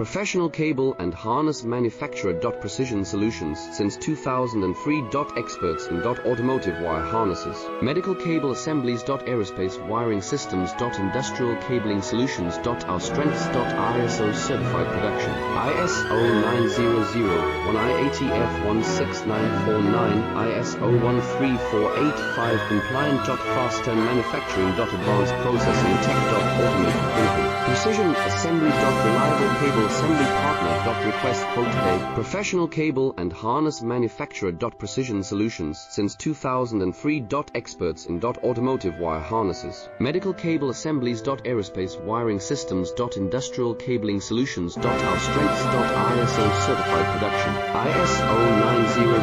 Professional cable and harness manufacturer. Precision Solutions since 2003. Experts in automotive wire harnesses, medical cable assemblies. Aerospace wiring systems. Industrial cabling solutions. Our strengths. ISO certified production. ISO9001 IATF 16949 ISO 13485 compliant. Faster manufacturing. Advanced processing tech. Automated printing. Precision assembly. Reliable cable assembly partner. Request quote today. Professional cable and harness manufacturer. Precision Solutions since 2003. Experts in automotive wire harnesses, medical cable assemblies. Aerospace wiring systems. Industrial cabling solutions. Our strengths. ISO certified production. ISO 9001